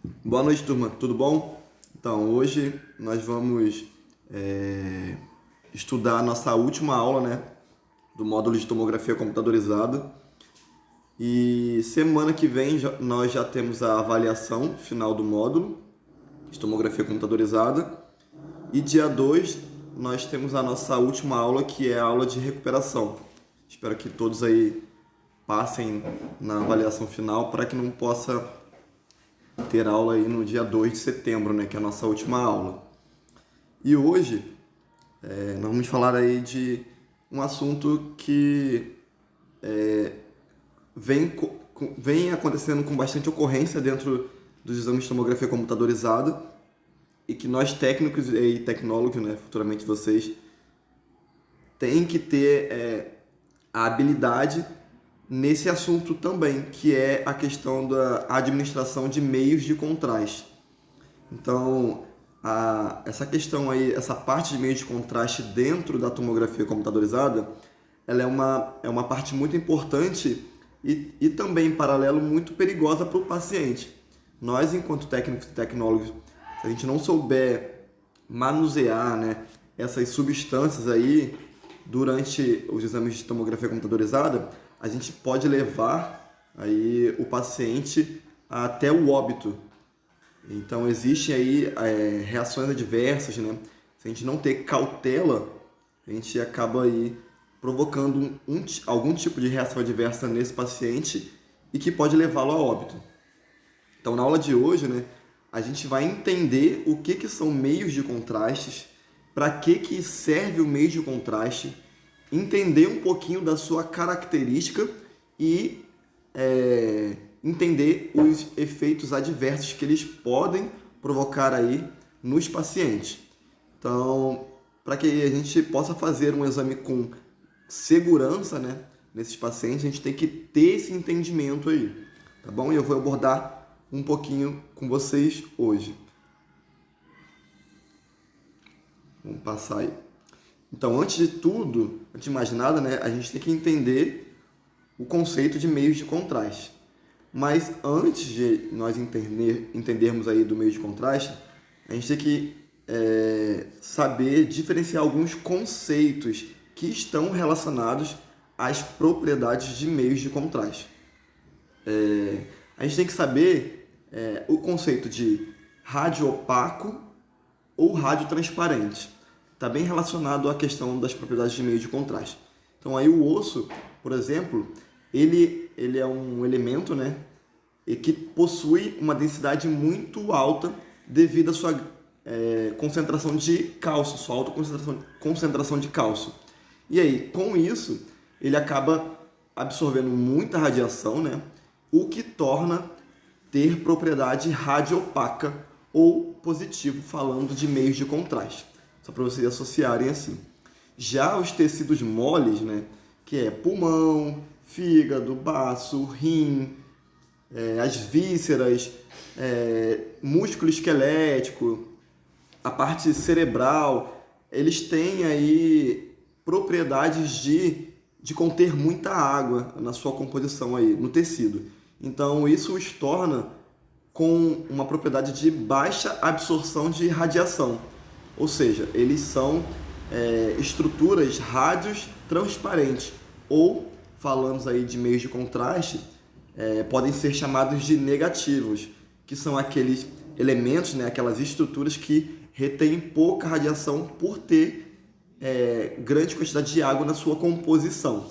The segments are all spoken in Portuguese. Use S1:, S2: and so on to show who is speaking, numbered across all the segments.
S1: Boa noite, turma. Tudo bom? Então, hoje nós vamos estudar a nossa última aula, né, do módulo de tomografia computadorizada. E semana que vem nós já temos a avaliação final do módulo de tomografia computadorizada. E dia 2 nós temos a nossa última aula, que é a aula de recuperação. Espero que todos aí passem na avaliação final para que não possa ter aula aí no dia 2 de setembro, né, que é a nossa última aula. E hoje nós vamos falar aí de um assunto que vem acontecendo com bastante ocorrência dentro dos exames de tomografia computadorizada e que nós técnicos e tecnólogos, né, futuramente vocês, têm que ter a habilidade nesse assunto também, que é a questão da administração de meios de contraste. Então, essa questão aí, essa parte de meios de contraste dentro da tomografia computadorizada, ela é uma parte muito importante e também, em paralelo, muito perigosa para o paciente. Nós, enquanto técnicos e tecnólogos, se a gente não souber manusear, né, essas substâncias aí durante os exames de tomografia computadorizada, a gente pode levar aí o paciente até o óbito. Então existem aí reações adversas, né? Se a gente não ter cautela, a gente acaba aí provocando algum tipo de reação adversa nesse paciente e que pode levá-lo a óbito. Então na aula de hoje, né, a gente vai entender o que são meios de contrastes, para que serve o meio de contraste, entender um pouquinho da sua característica e entender os efeitos adversos que eles podem provocar aí nos pacientes. Então, para que a gente possa fazer um exame com segurança, né, nesses pacientes, a gente tem que ter esse entendimento aí, tá bom? E eu vou abordar um pouquinho com vocês hoje. Vamos passar aí. Então, antes de tudo, antes de mais nada, né, a gente tem que entender o conceito de meios de contraste. Mas antes de nós entendermos aí do meio de contraste, a gente tem que saber diferenciar alguns conceitos que estão relacionados às propriedades de meios de contraste. A gente tem que saber o conceito de rádio opaco ou rádio transparente. Está bem relacionado à questão das propriedades de meio de contraste. Então aí o osso, por exemplo, ele é um elemento, né, que possui uma densidade muito alta devido à sua concentração de cálcio, sua alta concentração de cálcio. E aí, com isso, ele acaba absorvendo muita radiação, né, o que torna ter propriedade radiopaca ou positivo, falando de meios de contraste. Só para vocês associarem assim. Já os tecidos moles, né, que é pulmão, fígado, baço, rim, as vísceras, músculo esquelético, a parte cerebral, eles têm aí propriedades de conter muita água na sua composição aí, no tecido. Então isso os torna com uma propriedade de baixa absorção de radiação. Ou seja, eles são estruturas rádios transparentes, ou, falando aí de meios de contraste, podem ser chamados de negativos, que são aqueles elementos, né, aquelas estruturas que retêm pouca radiação por ter grande quantidade de água na sua composição.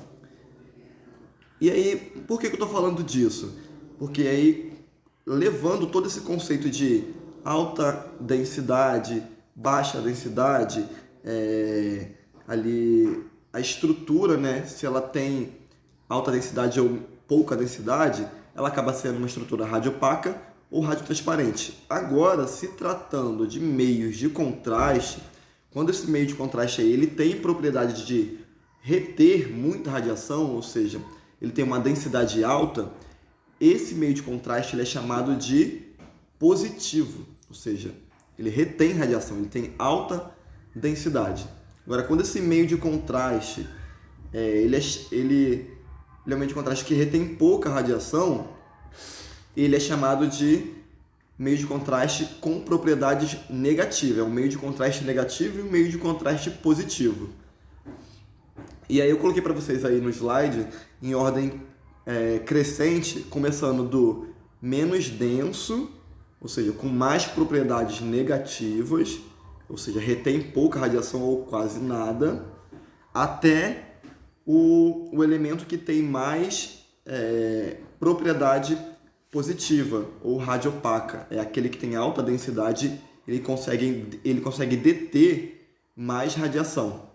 S1: E aí, por que eu estou falando disso? Porque aí, levando todo esse conceito de alta densidade, baixa densidade, ali a estrutura, né, se ela tem alta densidade ou pouca densidade, ela acaba sendo uma estrutura radiopaca ou radiotransparente. Agora, se tratando de meios de contraste, quando esse meio de contraste aí, ele tem propriedade de reter muita radiação, ou seja, ele tem uma densidade alta, esse meio de contraste ele é chamado de positivo, ou seja, ele retém radiação, ele tem alta densidade. Agora, quando esse meio de contraste ele é um meio de contraste que retém pouca radiação, ele é chamado de meio de contraste com propriedades negativas. É um meio de contraste negativo e um meio de contraste positivo. E aí eu coloquei para vocês aí no slide em ordem crescente, começando do menos denso, ou seja, com mais propriedades negativas, ou seja, retém pouca radiação ou quase nada, até o elemento que tem mais propriedade positiva ou radiopaca. É aquele que tem alta densidade, ele consegue deter mais radiação.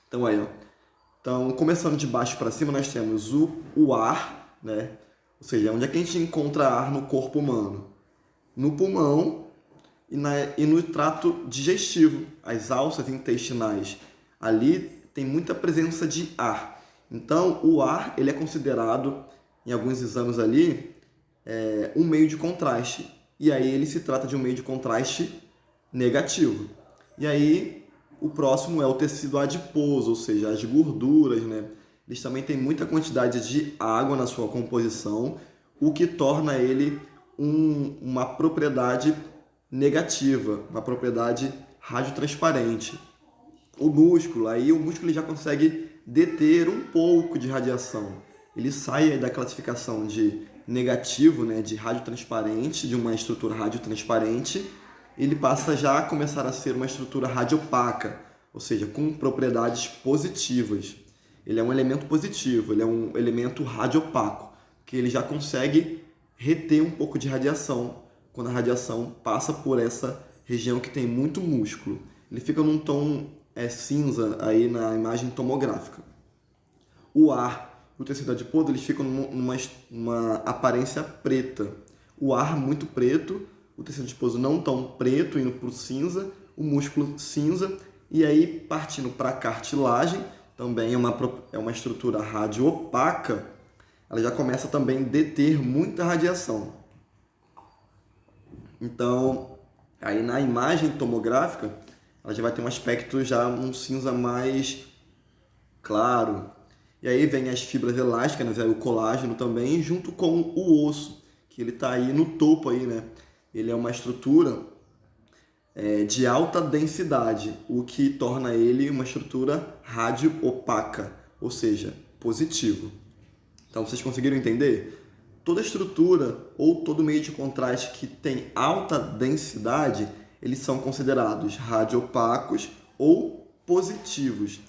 S1: Então aí, ó. Então, começando de baixo para cima, nós temos o ar, né? Ou seja, onde é que a gente encontra ar no corpo humano? No pulmão e no trato digestivo, as alças intestinais. Ali tem muita presença de ar. Então, o ar ele é considerado, em alguns exames ali, um meio de contraste. E aí ele se trata de um meio de contraste negativo. E aí o próximo é o tecido adiposo, ou seja, as gorduras, né? Eles também têm muita quantidade de água na sua composição, o que torna ele uma propriedade negativa, uma propriedade radiotransparente. O músculo ele já consegue deter um pouco de radiação. Ele sai da classificação de negativo, né, de radiotransparente, de uma estrutura radiotransparente, ele passa já a começar a ser uma estrutura radiopaca, ou seja, com propriedades positivas. Ele é um elemento positivo, ele é um elemento radiopaco, que ele já consegue reter um pouco de radiação quando a radiação passa por essa região que tem muito músculo. Ele fica num tom cinza aí na imagem tomográfica. O ar e o tecido adiposo eles ficam numa aparência preta. O ar muito preto, o tecido adiposo não tão preto, indo para o cinza, o músculo cinza, e aí partindo para a cartilagem, também é uma estrutura radioopaca, ela já começa também a deter muita radiação. Então, aí na imagem tomográfica, ela já vai ter um aspecto já um cinza mais claro. E aí vem as fibras elásticas, né, o colágeno também, junto com o osso, que ele está aí no topo aí, né? Ele é uma estrutura de alta densidade, o que torna ele uma estrutura radioopaca, ou seja, positivo. Então, vocês conseguiram entender? Toda estrutura ou todo meio de contraste que tem alta densidade, eles são considerados radiopacos ou positivos.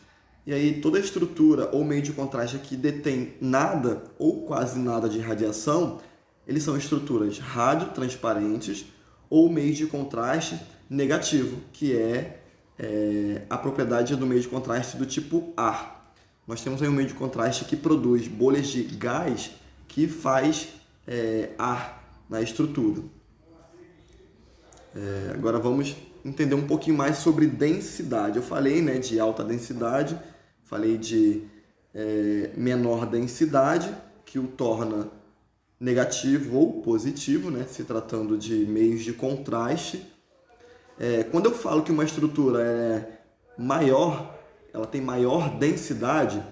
S1: E aí, toda estrutura ou meio de contraste que detém nada ou quase nada de radiação, eles são estruturas radiotransparentes ou meio de contraste negativo, que é a propriedade do meio de contraste do tipo ar. Nós temos aí um meio de contraste que produz bolhas de gás que faz ar na estrutura. Agora vamos entender um pouquinho mais sobre densidade. Eu falei, né, de alta densidade, falei de menor densidade, que o torna negativo ou positivo, né, se tratando de meios de contraste. Quando eu falo que uma estrutura é maior, ela tem maior densidade,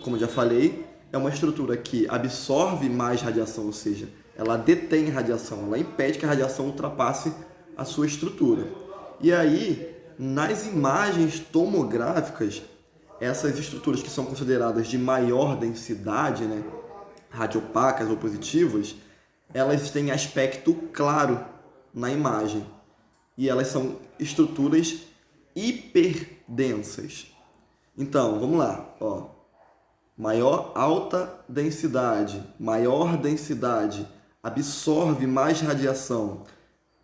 S1: como eu já falei, é uma estrutura que absorve mais radiação, ou seja, ela detém radiação, ela impede que a radiação ultrapasse a sua estrutura. E aí, nas imagens tomográficas, essas estruturas que são consideradas de maior densidade, né, radiopacas ou positivas, elas têm aspecto claro na imagem. E elas são estruturas hiperdensas. Então, vamos lá, ó. Alta densidade, maior densidade, absorve mais radiação.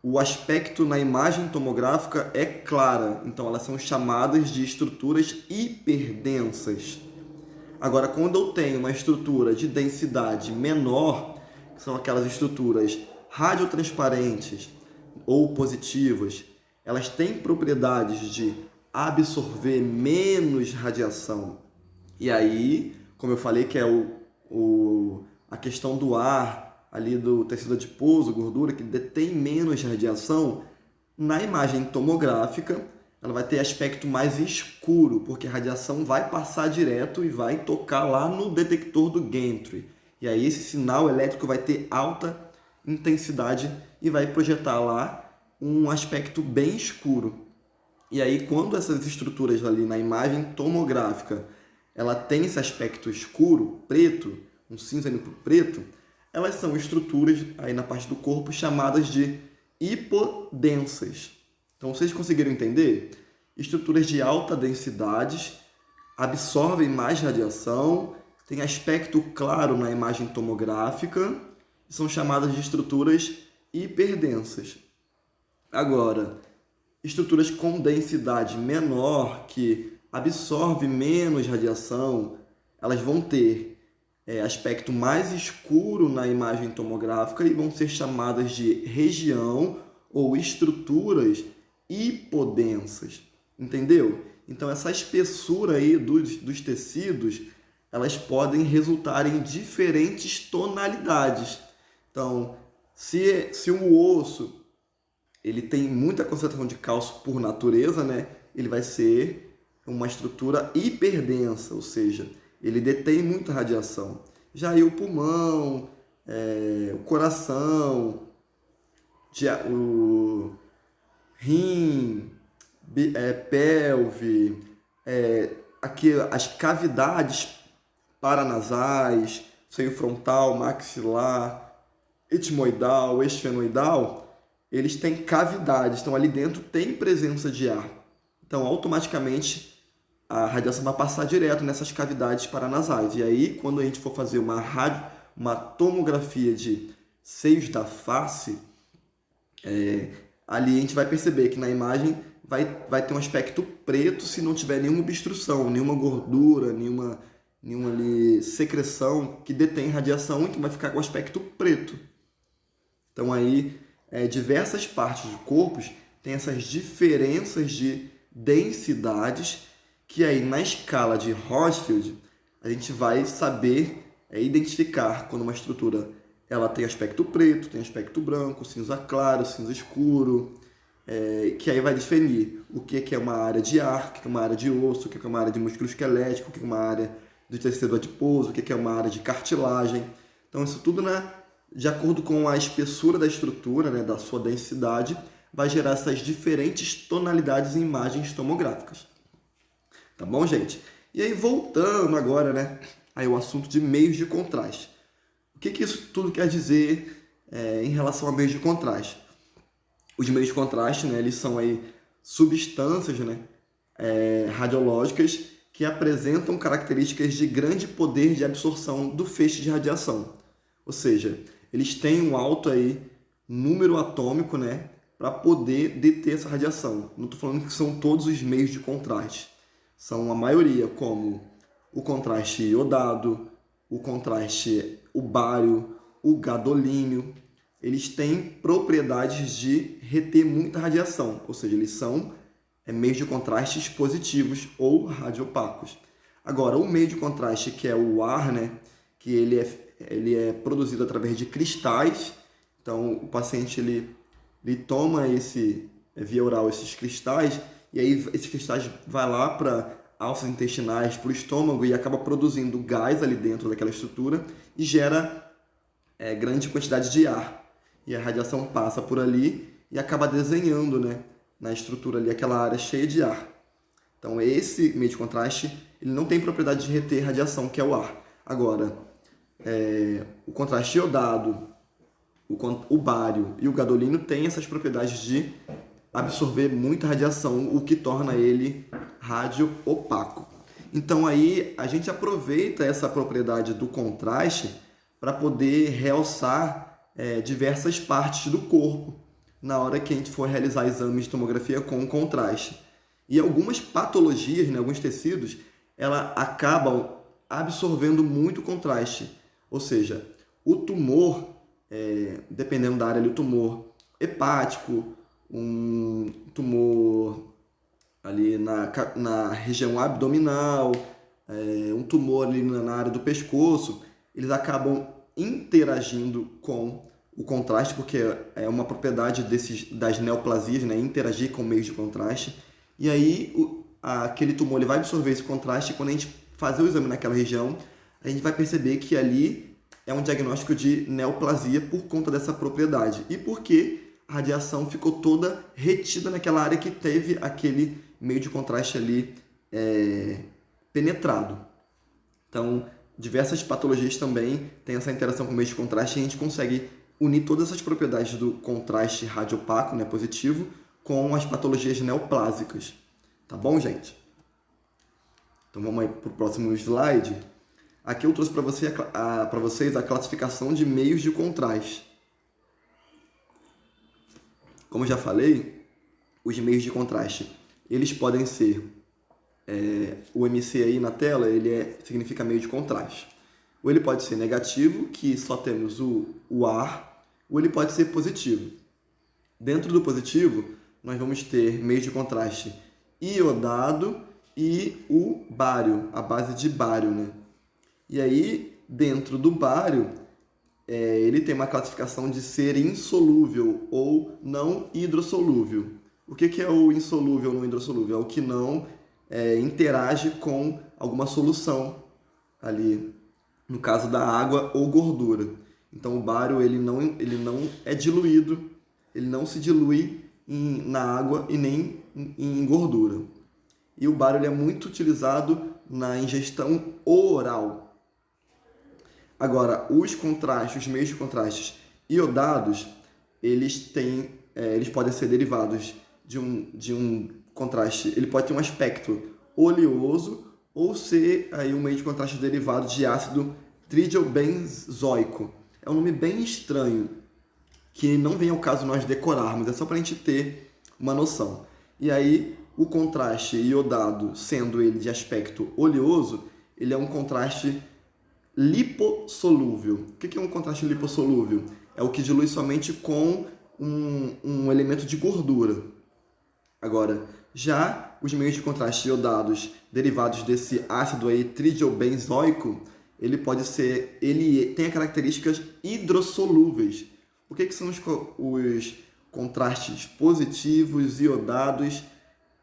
S1: O aspecto na imagem tomográfica é clara, então elas são chamadas de estruturas hiperdensas. Agora, quando eu tenho uma estrutura de densidade menor, que são aquelas estruturas radiotransparentes ou positivas, elas têm propriedades de absorver menos radiação. E aí, como eu falei, que é a questão do ar, ali do tecido adiposo, gordura, que detém menos radiação, na imagem tomográfica, ela vai ter aspecto mais escuro, porque a radiação vai passar direto e vai tocar lá no detector do gantry. E aí esse sinal elétrico vai ter alta intensidade e vai projetar lá um aspecto bem escuro. E aí, quando essas estruturas ali na imagem tomográfica, ela tem esse aspecto escuro, preto, um cinza indo para o preto, elas são estruturas aí na parte do corpo chamadas de hipodensas. Então, vocês conseguiram entender? Estruturas de alta densidade absorvem mais radiação, têm aspecto claro na imagem tomográfica e são chamadas de estruturas hiperdensas. Agora, estruturas com densidade menor, que absorvem menos radiação, elas vão ter aspecto mais escuro na imagem tomográfica e vão ser chamadas de região ou estruturas hipodensas. Entendeu? Então, essa espessura aí dos tecidos, elas podem resultar em diferentes tonalidades. Então, se um osso ele tem muita concentração de cálcio por natureza, né? Ele vai ser uma estrutura hiperdensa, ou seja, ele detém muita radiação. Já aí o pulmão, o coração, o rim, pelve, aqui as cavidades paranasais, seio frontal, maxilar, etimoidal, esfenoidal, eles têm cavidades, então ali dentro tem presença de ar. Então, automaticamente, a radiação vai passar direto nessas cavidades paranasais. E aí, quando a gente for fazer uma tomografia de seios da face, ali a gente vai perceber que na imagem vai ter um aspecto preto se não tiver nenhuma obstrução, nenhuma gordura, nenhuma ali secreção que detém radiação, então vai ficar com aspecto preto. Então aí, diversas partes do corpo têm essas diferenças de densidades que aí na escala de Hochschild a gente vai saber identificar quando uma estrutura ela tem aspecto preto, tem aspecto branco, cinza claro, cinza escuro, que aí vai definir o que é uma área de ar, o que é uma área de osso, o que é uma área de músculo esquelético, o que é uma área de tecido adiposo, o que é uma área de cartilagem. Então isso tudo, de acordo com a espessura da estrutura, da sua densidade, vai gerar essas diferentes tonalidades em imagens tomográficas. Tá bom, gente? E aí, voltando agora, aí o assunto de meios de contraste. O que isso tudo quer dizer em relação a meios de contraste? Os meios de contraste, eles são aí substâncias radiológicas que apresentam características de grande poder de absorção do feixe de radiação. Ou seja, eles têm um alto aí número atômico, para poder deter essa radiação. Não estou falando que são todos os meios de contraste. São a maioria, como o contraste iodado, o contraste o bário, o gadolínio. Eles têm propriedades de reter muita radiação, ou seja, eles são meios de contrastes positivos ou radiopacos. Agora, o meio de contraste que é o ar, que ele é produzido através de cristais. Então, o paciente ele toma via oral esses cristais, e aí esses cristais vai lá para alças intestinais, para o estômago, e acaba produzindo gás ali dentro daquela estrutura e gera grande quantidade de ar. E a radiação passa por ali e acaba desenhando na estrutura ali aquela área cheia de ar. Então, esse meio de contraste ele não tem propriedade de reter radiação, que é o ar. Agora, o contraste iodado, o bário e o gadolínio têm essas propriedades de absorver muita radiação, o que torna ele radioopaco. Então aí a gente aproveita essa propriedade do contraste para poder realçar diversas partes do corpo na hora que a gente for realizar exames de tomografia com contraste. E algumas patologias, alguns tecidos, ela acabam absorvendo muito contraste. Ou seja, o tumor, dependendo da área, o tumor hepático, um tumor ali na região abdominal, um tumor ali na área do pescoço, eles acabam interagindo com o contraste, porque é uma propriedade das neoplasias, interagir com meios de contraste. E aí aquele tumor ele vai absorver esse contraste, e quando a gente fazer o exame naquela região, a gente vai perceber que ali é um diagnóstico de neoplasia por conta dessa propriedade e porque a radiação ficou toda retida naquela área que teve aquele meio de contraste ali penetrado. Então, diversas patologias também têm essa interação com o meio de contraste e a gente consegue unir todas essas propriedades do contraste radiopaco, né, positivo, com as patologias neoplásicas. Tá bom, gente? Então vamos aí para o próximo slide. Aqui eu trouxe para vocês a classificação de meios de contraste. Como eu já falei, os meios de contraste, eles podem ser, o MC aí na tela, significa meio de contraste. Ou ele pode ser negativo, que só temos o ar, ou ele pode ser positivo. Dentro do positivo, nós vamos ter meio de contraste iodado e o bário, a base de bário, né? E aí, dentro do bário, ele tem uma classificação de ser insolúvel ou não hidrossolúvel. O que é o insolúvel ou não hidrossolúvel? É o que não interage com alguma solução ali, no caso da água ou gordura. Então, o bário ele não é diluído, ele não se dilui na água e nem em gordura. E o bário ele é muito utilizado na ingestão oral. Agora, os meios de contrastes iodados, eles podem ser derivados de um contraste, ele pode ter um aspecto oleoso ou ser aí um meio de contraste derivado de ácido tridiobenzoico. É um nome bem estranho, que não vem ao caso nós decorarmos, é só para a gente ter uma noção. E aí, o contraste iodado, sendo ele de aspecto oleoso, ele é um contraste lipossolúvel. O que é um contraste lipossolúvel? É o que dilui somente com um elemento de gordura. Agora, já os meios de contraste iodados derivados desse ácido aí tridiobenzoico, ele tem características hidrossolúveis. O que são os contrastes positivos iodados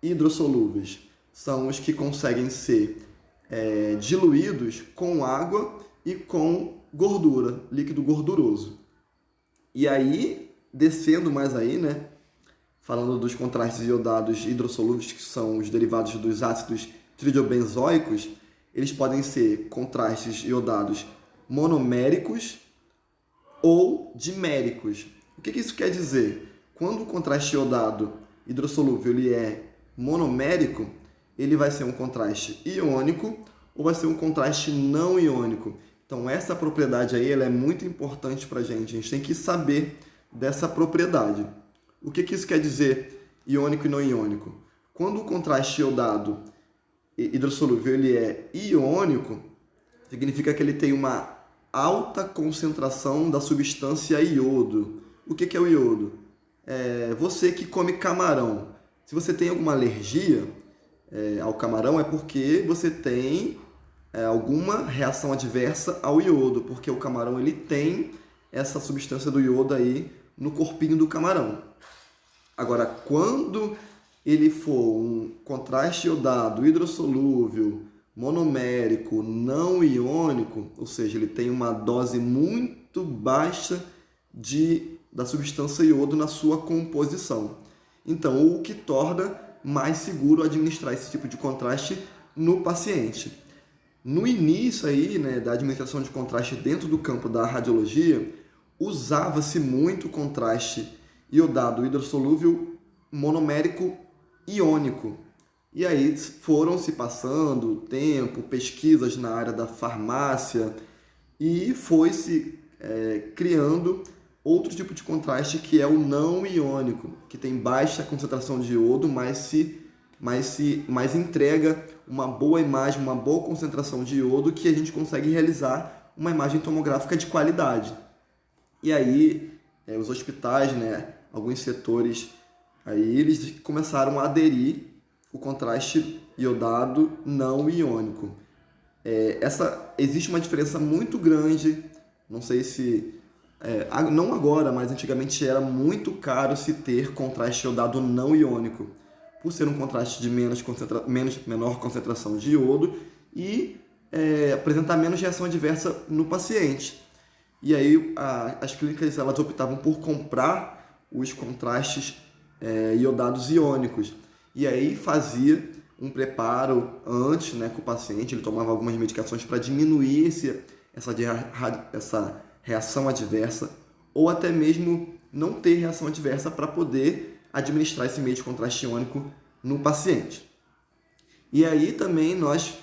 S1: hidrossolúveis? São os que conseguem ser diluídos com água e com gordura, líquido gorduroso. E aí, descendo mais aí, né, falando dos contrastes iodados hidrossolúveis, que são os derivados dos ácidos tridiobenzoicos, eles podem ser contrastes iodados monoméricos ou diméricos. O que isso quer dizer? Quando o contraste iodado hidrossolúvel ele é monomérico, ele vai ser um contraste iônico ou vai ser um contraste não iônico. Então, essa propriedade aí ela é muito importante para a gente tem que saber dessa propriedade. O que isso quer dizer, iônico e não iônico? Quando o contraste iodado hidrossolúvel ele é iônico, significa que ele tem uma alta concentração da substância iodo. O que é o iodo? Você que come camarão. Se você tem alguma alergia ao camarão, é porque você tem alguma reação adversa ao iodo, porque o camarão ele tem essa substância do iodo aí no corpinho do camarão. Agora, quando ele for um contraste iodado hidrossolúvel, monomérico, não iônico, ou seja, ele tem uma dose muito baixa da substância iodo na sua composição. Então, o que torna mais seguro administrar esse tipo de contraste no paciente. No início aí, né, da administração de contraste dentro do campo da radiologia, usava-se muito contraste iodado hidrossolúvel monomérico iônico. E aí foram se passando o tempo, pesquisas na área da farmácia e foi-se criando outro tipo de contraste que é o não iônico, que tem baixa concentração de iodo, mas entrega uma boa imagem, uma boa concentração de iodo que a gente consegue realizar uma imagem tomográfica de qualidade. E aí os hospitais, né, alguns setores, aí eles começaram a aderir o contraste iodado não iônico. Existe uma diferença muito grande, não sei se... não agora, mas antigamente era muito caro se ter contraste iodado não iônico, por ser um contraste de menor concentração de iodo e apresentar menos reação adversa no paciente. E aí as clínicas elas optavam por comprar os contrastes iodados iônicos. E aí fazia um preparo antes, né, com o paciente, ele tomava algumas medicações para diminuir essa reação adversa, ou até mesmo não ter reação adversa para poder administrar esse meio de contraste iônico no paciente. E aí também nós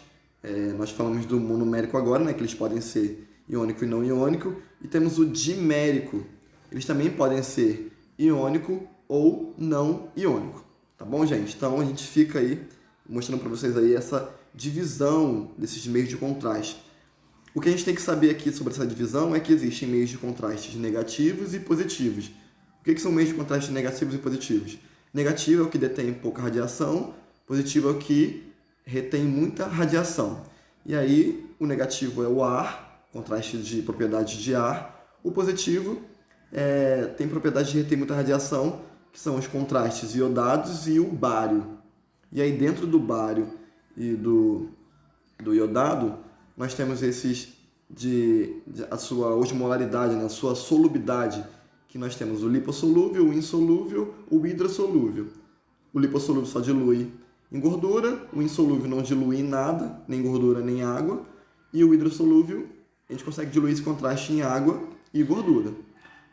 S1: falamos do monomérico agora, né, que eles podem ser iônico e não iônico, e temos o dimérico. Eles também podem ser iônico ou não iônico. Tá bom, gente? Então a gente fica aí mostrando para vocês aí essa divisão desses meios de contraste. O que a gente tem que saber aqui sobre essa divisão é que existem meios de contrastes negativos e positivos. O que são meios de contraste negativos e positivos? Negativo é o que detém pouca radiação, positivo é o que retém muita radiação. E aí, o negativo é o ar, contraste de propriedades de ar. O positivo tem propriedade de reter muita radiação, que são os contrastes iodados e o bário. E aí, dentro do bário e do iodado, nós temos esses a sua osmolaridade, né? A sua solubilidade, que nós temos o lipossolúvel, o insolúvel, o hidrossolúvel. O lipossolúvel só dilui em gordura, o insolúvel não dilui em nada, nem gordura nem água, e o hidrossolúvel, a gente consegue diluir esse contraste em água e gordura.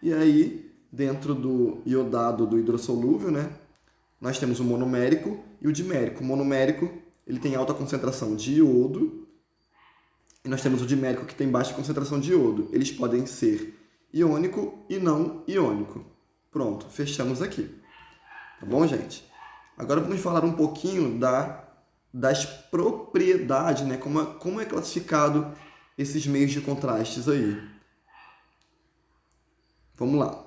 S1: E aí, dentro do iodado do hidrossolúvel, né, nós temos o monomérico e o dimérico. O monomérico, ele tem alta concentração de iodo, e nós temos o dimérico, que tem baixa concentração de iodo. Eles podem ser iônico e não iônico. Pronto, fechamos aqui. Tá bom, gente? Agora vamos falar um pouquinho das propriedades, né? Como é classificado esses meios de contrastes aí. Vamos lá.